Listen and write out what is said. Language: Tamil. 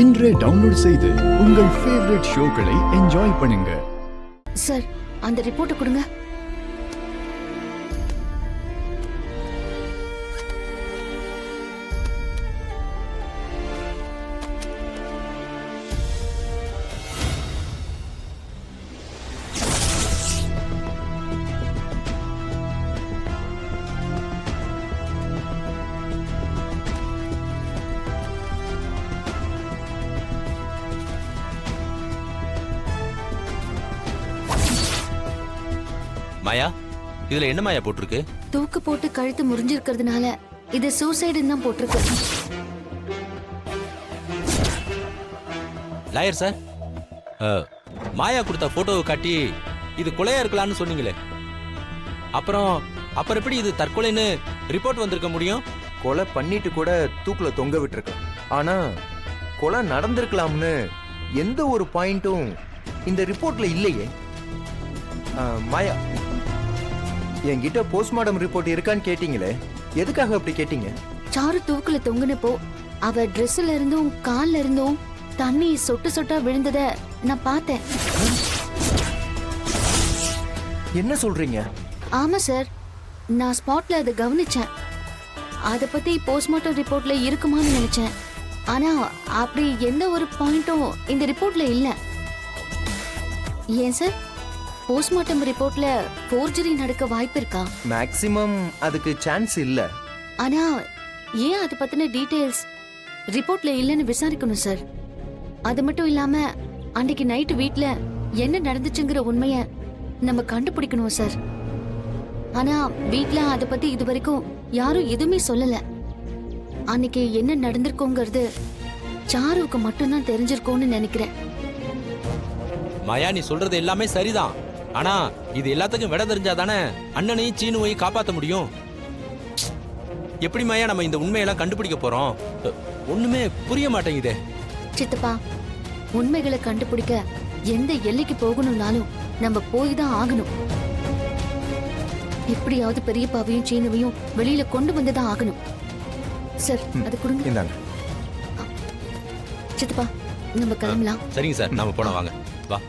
இன்றே டவுன்லோட் செய்து உங்கள் ஃபேவரட் ஷோக்களை என்ஜாய் பண்ணுங்க. சார், அந்த ரிப்போர்ட்டை கொடுங்க. மாயா, இதுல என்ன மாயா போட்டிருக்கு? தூக்கு போட்டு கழுத்து முறிஞ்சிருக்கிறதுனால இது சூசைடுன்னு தான் போட்டிருக்கு. லாயர் சார், மாயா கொடுத்த போட்டோவை காட்டி இது கொலையா இருக்கலாம்னு சொன்னீங்களே, அப்புறம் எப்படி இது தற்கொலைன்னு ரிப்போர்ட் வந்திருக்க முடியும்? கொலை பண்ணிட்டு கூட தூக்குல தொங்க விட்டுருக்க, ஆனா கொலை நடந்திருக்கலாம்னு எந்த ஒரு பாயிண்டும் இந்த ரிப்போர்ட்ல இல்லையே. மாயா, என்கிட்ட போஸ்ட்மார்டம் ரிப்போர்ட் இருக்கான்னு கேட்டீங்களே, எதுக்காக அப்படி கேட்டீங்க? சாரு தூக்குல தொங்குனப்போ அவ ட்ரெஸ்ல இருந்தும் கால்ல இருந்தும் தண்ணி சொட்டு சொட்டா விழுந்தத நான் பார்த்தேன். என்ன சொல்றீங்க? ஆமா சார், நான் ஸ்பாட்ல அதை கவனிச்சேன். அத பத்தி போஸ்ட்மார்ட்டம் ரிப்போர்ட்ல இருக்குமான்னு நினைச்சேன். ஆனா அப்படி எந்த ஒரு பாயிண்டும் இந்த ரிப்போர்ட்ல இல்ல. ஏன் சார், போஸ்ட்மார்ட்டம் ரிப்போர்ட்ல ஃபோர்ஜரி நடக்க வாய்ப்பு இருக்கா? மேக்ஸிமம் அதுக்கு சான்ஸ் இல்ல. ஆனா ஏன் அது பத்தின டீடைல்ஸ் ரிப்போர்ட்ல இல்லன்னு விசாரிக்கணும் சார். அது மட்டும் இல்லாம அன்னைக்கு நைட்டு வீட்ல என்ன நடந்துச்சுங்கிற உண்மைய நம்ம கண்டுபிடிக்கணும் சார். ஆனா வீட்ல அத பத்தி இது வரைக்கும் யாரும் எதுவுமே சொல்லல. அன்னைக்கு என்ன நடந்திருக்கோங்கிறது சாருவுக்கு மட்டும்தான் தெரிஞ்சிருக்கோன்னு நினைக்கிறேன். மாயா, நீ சொல்றது எல்லாமே சரிதான், ஆனா இது எல்லாத்துக்கும் விட தெரிஞ்சாதானே அண்ணனையும் சீனுவையும் காப்பாற்ற முடியும். எப்படி மாயா நம்ம இந்த உண்மையெல்லாம் கண்டுபிடிக்க போறோம்? ஒண்ணுமே புரிய மாட்டேங்குதே. சித்தப்பா, உண்மைகளை கண்டுபிடிக்க எந்த எல்லைக்கு போகணும்னாலும் நம்ம போய் தான் ஆகணும். எப்படியாவது பெரியப்பாவையும் சீனுவையும் வெளியில கொண்டு வந்துதான் ஆகணும். சார், அது கொடுங்க. இந்தாங்க. சித்தப்பா, நம்ம கிளம்பலாம். சரிங்க சார், நாம போன வாங்க. வா.